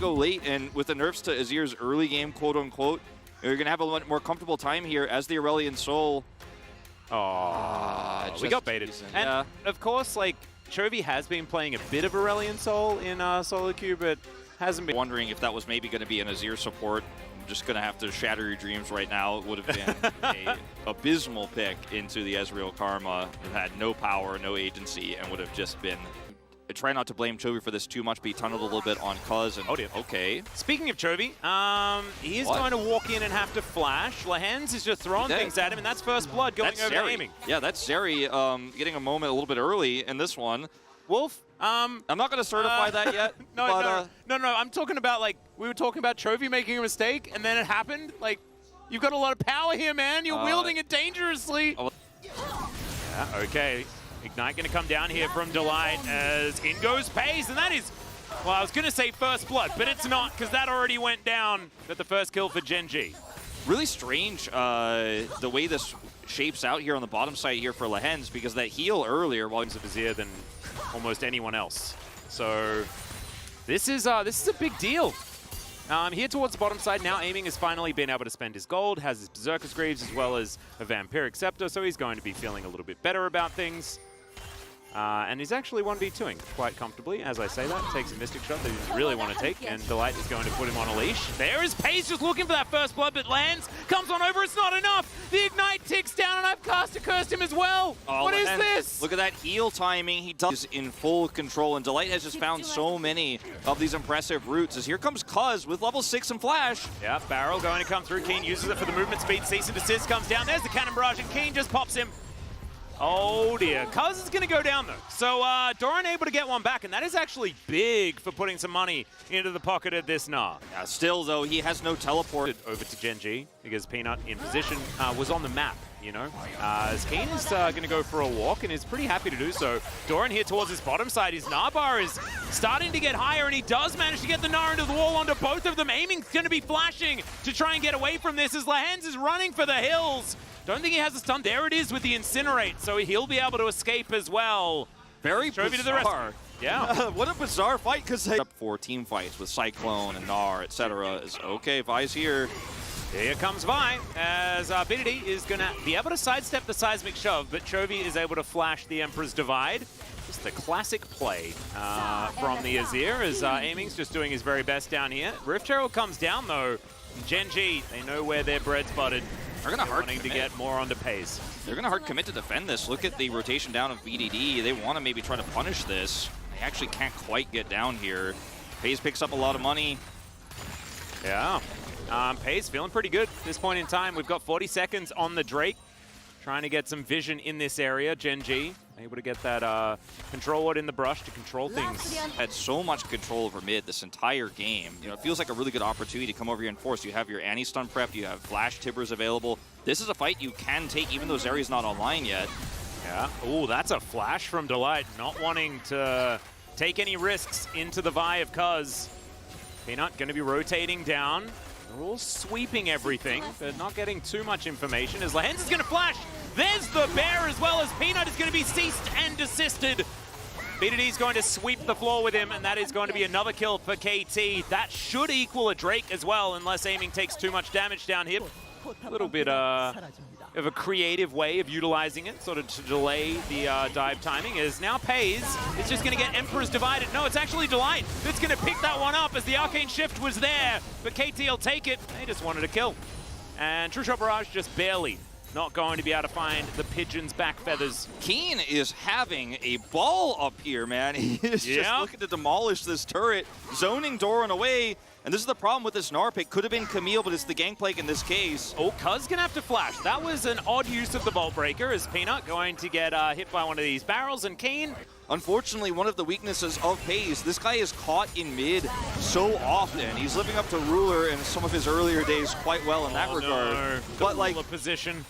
go late, and with the nerfs to AZIR's early game, quote-unquote, you're going to have a more comfortable time here as the Aurelion Soul. Oh, we got baited. And of course, like, Chovy has been playing a bit of Aurelion Soul in solo queue, but hasn't been. Wondering if that was maybe going to be an AZIR support. I'm just going to have to shatter your dreams right now. It would have been an abysmal pick into the Ezreal Karma. It had no power, no agency, and would have just been... I try not to blame Chovy for this too much, but he tunneled a little bit on Cuz. And, oh dear. Okay. Speaking of Chovy, he is going to walk in and have to flash. Lehens is just throwing things at him, and that's first blood going over to aiming. Yeah, that's Zeri getting a moment a little bit early in this one. Wolf, I'm not going to certify that yet. No, I'm talking about, like, we were talking about Chovy making a mistake, and then it happened. Like, you've got a lot of power here, man. You're wielding it dangerously. Yeah, okay. Ignite going to come down here from Delight as in goes FaZe, and that is, well, I was going to say first blood, but it's not, because that already went down. But the first kill for Gen.G. Really strange the way this shapes out here on the bottom side here for Lehens, because that heal earlier while he's of AZIR than almost anyone else. So this is a big deal. Here towards the bottom side, now aiming has finally been able to spend his gold, has his Berserker's Greaves as well as a Vampiric Scepter, so he's going to be feeling a little bit better about things. And he's actually 1v2ing quite comfortably. As I say that, takes a Mystic Shot that he doesn't really want to take, and Delight is going to put him on a leash. There is FaZe just looking for that first blood, but lands, comes on over, it's not enough! The Ignite ticks down, and I've cursed him as well! What is this? Look at that heal timing. He does in full control, and Delight has just found so many of these impressive roots. As here comes Cuz with level 6 and Flash. Yeah, Barrel going to come through. Keen uses it for the movement speed. Cease and desist comes down. There's the Cannon Barrage, and Keen just pops him. Oh dear, Cuz is going to go down though. So Doran able to get one back, and that is actually big for putting some money into the pocket of this Gnar. Yeah, still though, he has no teleport. Over to Gen.G, because Peanut in position was on the map, you know. As Keen is going to go for a walk, and is pretty happy to do so. Doran here towards his bottom side, his Gnar bar is starting to get higher, and he does manage to get the Gnar into the wall onto both of them. Aiming's going to be flashing to try and get away from this, as Lehens is running for the hills. Don't think he has a stun. There it is with the Incinerate, so he'll be able to escape as well. Very bizarre. Yeah. What a bizarre fight, because they up for team fights with Cyclone and Gnar, etc. Is okay, Vi's here. Here comes Vi, as BDD is going to be able to sidestep the Seismic Shove, but Chovy is able to flash the Emperor's Divide. Just a classic play from the AZIR, as Aiming's just doing his very best down here. Rift Herald comes down, though. Gen.G, they know where their bread's buttered. They're going to hard commit to get more onto FaZe. They're going to hard commit to defend this. Look at the rotation down of BDD. They want to maybe try to punish this. They actually can't quite get down here. FaZe picks up a lot of money. Yeah. FaZe feeling pretty good at this point in time. We've got 40 seconds on the Drake. Trying to get some vision in this area. Gen.G able to get that control ward in the brush to control things. Had so much control over mid this entire game. You know, it feels like a really good opportunity to come over here and force. You have your anti-stun prep, you have Flash Tibbers available. This is a fight you can take, even though Zeri's not online yet. Yeah. Oh, that's a flash from Delight, not wanting to take any risks into the Vi of Cuz. Peanut going to be rotating down. They're all sweeping everything, but not getting too much information, as Lehens is going to flash. There's the bear, as well as Peanut is going to be ceased and desisted. BDD is going to sweep the floor with him, and that is going to be another kill for KT. That should equal a Drake as well, unless Aiming takes too much damage down here. A little bit of a creative way of utilizing it, sort of to delay the dive timing, is now FaZe. It's just going to get Emperor's Divided. No, it's actually Delight that's going to pick that one up, as the Arcane Shift was there, but KT will take it. They just wanted a kill. And True Shot Barrage just barely not going to be able to find the Pigeon's back feathers. Keen is having a ball up here, man. He is just looking to demolish this turret, zoning Doran away. And this is the problem with this Gnar pick. Could have been Camille, but it's the Gangplank in this case. Oh, Cuz gonna have to flash. That was an odd use of the Vault Breaker, as Peanut going to get hit by one of these barrels, and Keen. Unfortunately, one of the weaknesses of FaZe, this guy is caught in mid so often. He's living up to Ruler in some of his earlier days quite well in that regard. No. But like, position.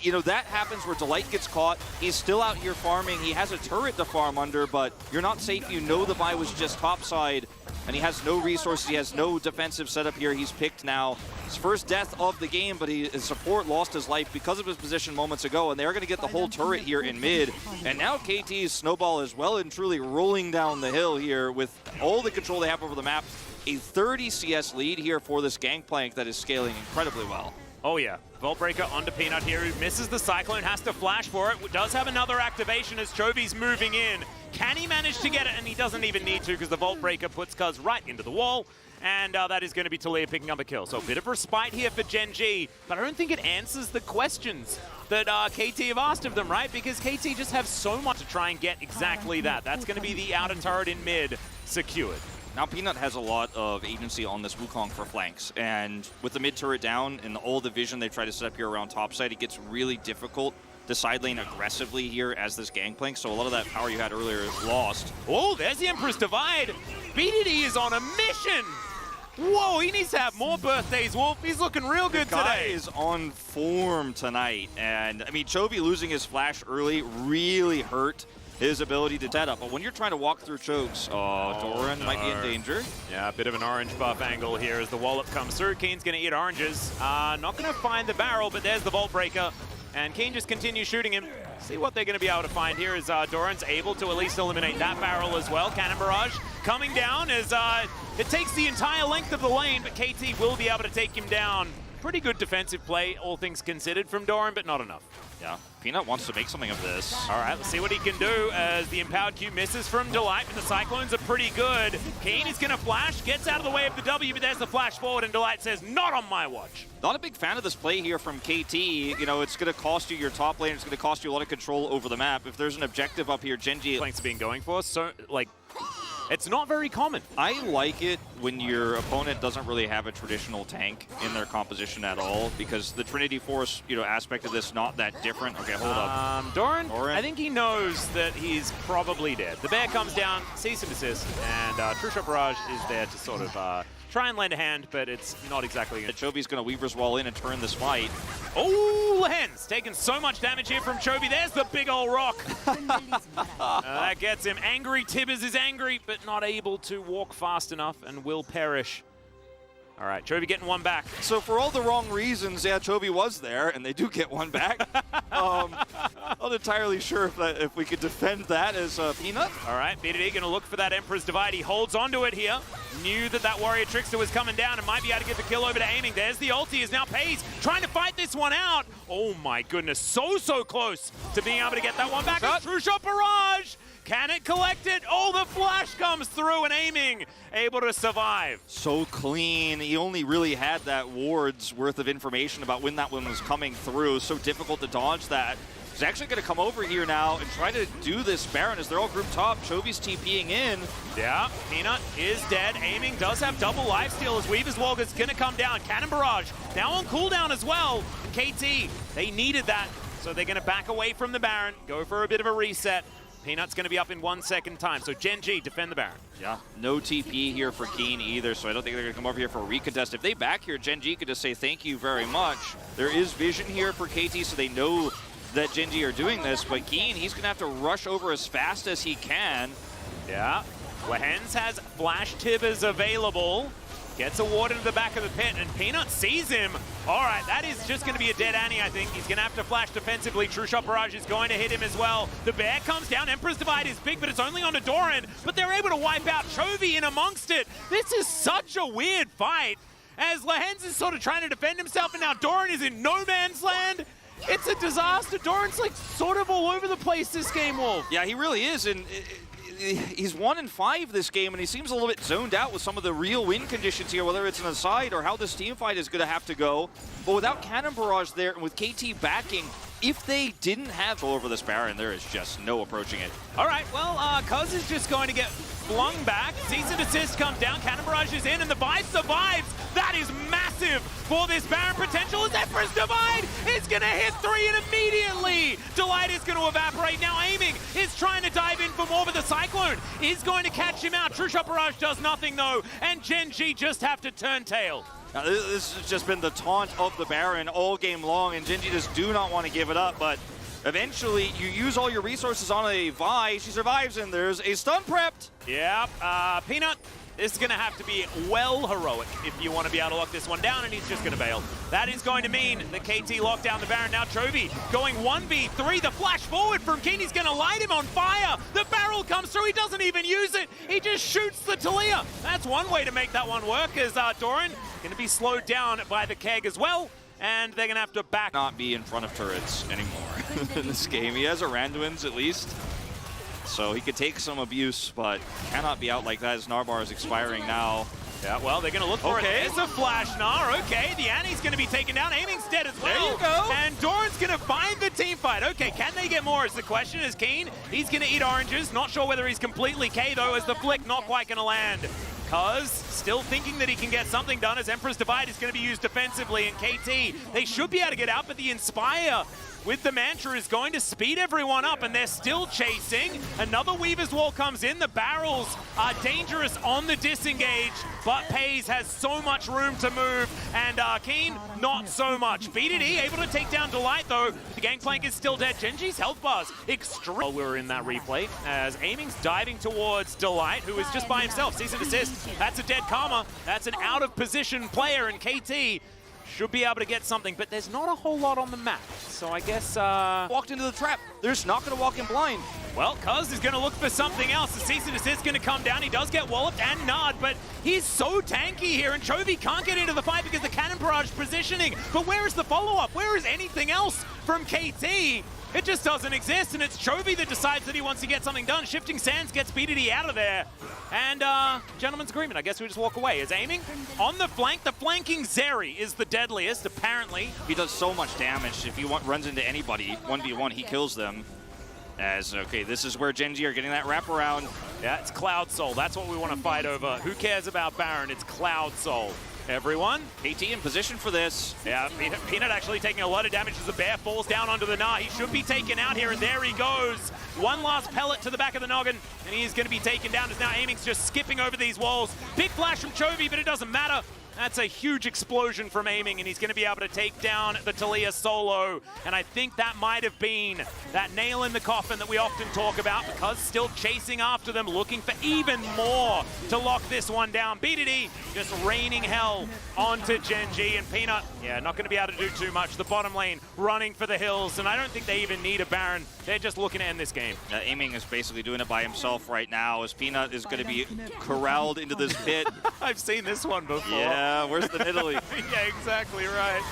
You know, that happens where Delight gets caught. He's still out here farming. He has a turret to farm under, but you're not safe. You know the buy was just topside, and he has no resources. He has no defensive setup here. He's picked now. His first death of the game, but his support lost his life because of his position moments ago, and they're going to get the whole turret here in mid. And now KT's snowball is well and truly rolling down the hill here with all the control they have over the map. a 30 CS lead here for this Gangplank that is scaling incredibly well. Oh yeah, Vault Breaker onto Peanut here, who misses the Cyclone, has to flash for it. Does have another activation as Chovy's moving in. Can he manage to get it? And he doesn't even need to, because the Vault Breaker puts Cuz right into the wall. And that is going to be Talia picking up a kill. So a bit of respite here for Gen G, but I don't think it answers the questions that KT have asked of them, right? Because KT just have so much to try and get exactly that. That's going to be the outer turret in mid secured. Now Peanut has a lot of agency on this Wukong for flanks, and with the mid turret down and all the vision they try to set up here around topside, it gets really difficult to side lane aggressively here as this Gangplank, so a lot of that power you had earlier is lost. Oh, there's the Empress Divide. BDD is on a mission. Whoa, he needs to have more birthdays, Wolf. He's looking real good today. today. Is on form tonight, and I mean, Chovy losing his flash early really hurt his ability to set up. But when you're trying to walk through chokes, Doran might be in danger. Yeah, a bit of an orange buff angle here as the wallop comes through. Keen's going to eat oranges. Not going to find the barrel, but there's the Vault Breaker. And Keen just continues shooting him. See what they're going to be able to find here is Doran's able to at least eliminate that barrel as well. Cannon Barrage coming down as it takes the entire length of the lane, but KT will be able to take him down. Pretty good defensive play, all things considered, from Doran, but not enough. Yeah, Peanut wants to make something of this. All right, let's see what he can do as the Empowered Q misses from Delight, but the Cyclones are pretty good. Keen is going to flash, gets out of the way of the W, but there's the flash forward, and Delight says, not on my watch. Not a big fan of this play here from KT. You know, it's going to cost you your top lane. It's going to cost you a lot of control over the map. If there's an objective up here, Gen G... Flanks are being going for, so, like... It's not very common. I like it when your opponent doesn't really have a traditional tank in their composition at all, because the Trinity Force, you know, aspect of this not that different. Okay, hold up. Doran, I think he knows that he's probably dead. The bear comes down, cease and desist, and True Shot Barrage is there to sort of try and lend a hand, but it's not exactly good. Chovy's going to Weaver's Wall in and turn this fight. Oh, Lahen's taking so much damage here from Chovy. There's the big old rock. That gets him. Angry Tibbers is angry, but not able to walk fast enough and will perish. All right, Chovy getting one back. So for all the wrong reasons, yeah, Chovy was there, and they do get one back. Not entirely sure if we could defend that as Peanut. All right, BDD going to look for that Emperor's Divide. He holds onto it here. Knew that Warrior Trickster was coming down and might be able to get the kill over to aiming. There's the ulti, is now Pays trying to fight this one out. Oh my goodness, so close to being able to get that one back. True Shot Barrage. Can it collect it? Oh, the flash comes through and aiming, able to survive. So clean. He only really had that ward's worth of information about when that one was coming through. So difficult to dodge that. He's actually going to come over here now and try to do this Baron as they're all grouped top. Chovy's TPing in. Yeah, Peanut is dead. Aiming does have double lifesteal as Weaver's Wall is going to come down. Cannon Barrage now on cooldown as well. KT, they needed that. So they're going to back away from the Baron, go for a bit of a reset. Peanut's going to be up in 1 second time. So Gen G, defend the Baron. Yeah, no TP here for Keen either, so I don't think they're going to come over here for a recontest. If they back here, Gen G could just say thank you very much. There is vision here for KT, so they know that Gen G are doing this, but Keen, he's going to have to rush over as fast as he can. Yeah, Lahen's has Flash Tibbers available. Gets a ward into the back of the pit, and Peanut sees him. All right, that is just going to be a dead Annie, I think. He's going to have to flash defensively. True Shot Barrage is going to hit him as well. The bear comes down. Emperor's Divide is big, but it's only onto Doran. But they're able to wipe out Chovy in amongst it. This is such a weird fight, as Lahen's is sort of trying to defend himself, and now Doran is in no man's land. It's a disaster. Doran's like sort of all over the place this game, Wolf. Yeah, he really is, and he's 1-5 this game, and he seems a little bit zoned out with some of the real win conditions here, whether it's an aside or how this team fight is going to have to go. But without Cannon Barrage there and with KT backing, if they didn't have control over this Baron, there is just no approaching it. All right, well, Cuz is just going to get flung back. Cease and desist comes down. Cannon Barrage is in, and the Vibe survives. That is massive for this Baron potential. As Emperor's Divide is going to hit 3 and immediately Delight is going to evaporate. Now aiming is trying to dive in for more, but the Cyclone is going to catch him out. True Shot Barrage does nothing though, and Gen G just have to turn tail. Now, this has just been the taunt of the Baron all game long, and Gen G just do not want to give it up, but eventually you use all your resources on a Vi. She survives, and there's a stun prepped. Yeah, Peanut This is going to have to be well heroic if you want to be able to lock this one down, and he's just going to bail. That is going to mean that KT locked down the Baron. Now Chovy going 1v3. The flash forward from Keen. He's going to light him on fire. The barrel comes through. He doesn't even use it. He just shoots the Talia. That's one way to make that one work, as Doran going to be slowed down by the keg as well. And they're going to have to back. Not be in front of turrets anymore in this game. He has a Randuin's at least. So he could take some abuse, but cannot be out like that as Narbar is expiring now. Yeah, well, they're going to look for it. There's a flash, Nar. Okay, the Annie's going to be taken down. Aiming's dead as well. There you go. And Doran's going to find the team fight. Okay, can they get more is the question. Is Keen, he's going to eat oranges. Not sure whether he's completely K, though, as the flick not quite going to land. Cuz still thinking that he can get something done as Emperor's Divide is going to be used defensively. And KT, they should be able to get out, but the Inspire with the Mantra is going to speed everyone up, and they're still chasing. Another Weaver's Wall comes in. The barrels are dangerous on the disengage, but Pays has so much room to move, and Keen, not so much. BDD able to take down Delight, though. The Gangplank is still dead. Genji's health bars extreme. While we were in that replay, as Aiming's diving towards Delight, who is just by himself. Cease and desist. That's a dead Karma. That's an out-of-position player, and KT should be able to get something, but there's not a whole lot on the map. So I guess, walked into the trap. They're just not going to walk in blind. Well, Cuz is going to look for something else. The cease and desist is going to come down. He does get walloped and Nard, but he's so tanky here, and Chovy can't get into the fight because the Cannon Barrage positioning. But where is the follow-up? Where is anything else from KT? It just doesn't exist, and it's Chovy that decides that he wants to get something done. Shifting Sands gets BDD out of there. And gentleman's agreement, I guess we just walk away. Is Aiming on the flank. The flanking Zeri is the deadliest, apparently. He does so much damage. If he runs into anybody, 1v1, he kills them. As, okay, this is where Genji are getting that wraparound. Yeah, it's Cloud Soul. That's what we want to fight over. Who cares about Baron? It's Cloud Soul. Everyone, KT in position for this. Yeah, Peanut actually taking a lot of damage as the bear falls down onto the Gnar. He should be taken out here, and there he goes. One last pellet to the back of the noggin, and he's going to be taken down as now Aiming's just skipping over these walls. Big flash from Chovy, but it doesn't matter. That's a huge explosion from Aiming, and he's going to be able to take down the Talia solo. And I think that might have been that nail in the coffin that we often talk about, because still chasing after them, looking for even more to lock this one down. BDD just raining hell onto Genji, and Peanut, yeah, not going to be able to do too much. The bottom lane running for the hills, and I don't think they even need a Baron. They're just looking to end this game. Aiming is basically doing it by himself right now, as Peanut is going to be corralled into this pit. I've seen this one before. Yeah, where's the Italy? Yeah, exactly right.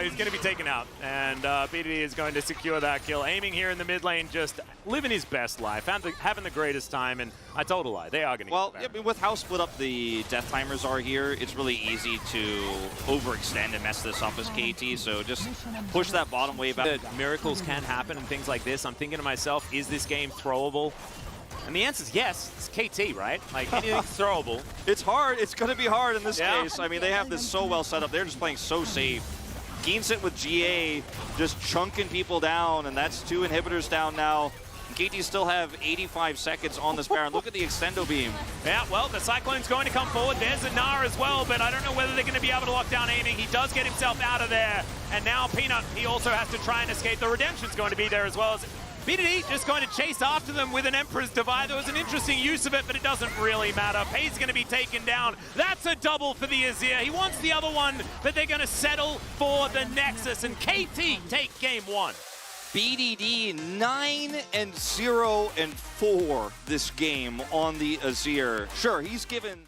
He's going to be taken out, and BDD is going to secure that kill. Aiming here in the mid lane, just living his best life, having the greatest time, and I told a lie. They are going to Well, yeah, with how split up the death timers are here, it's really easy to overextend and mess this up as KT, so just push that bottom wave out. Miracles can happen and things like this. I'm thinking to myself, is this game throwable? And the answer is yes. It's KT, right? Like, anything's throwable. It's hard. It's going to be hard in this case. I mean, they have this so well set up. They're just playing so safe. Geensit with GA just chunking people down, and that's 2 inhibitors down now. And KT still have 85 seconds on this Baron. Look at the extendo beam. Yeah, well, the Cyclone's going to come forward. There's a Gnar as well, but I don't know whether they're going to be able to lock down Aiming. He does get himself out of there. And now Peanut, he also has to try and escape. The Redemption's going to be there as well as BDD just going to chase after them with an Emperor's Divide. There was an interesting use of it, but it doesn't really matter. Pay's going to be taken down. That's a double for the AZIR. He wants the other one, but they're going to settle for the Nexus, and KT take game 1. BDD 9-0-4 this game on the AZIR. Sure, he's given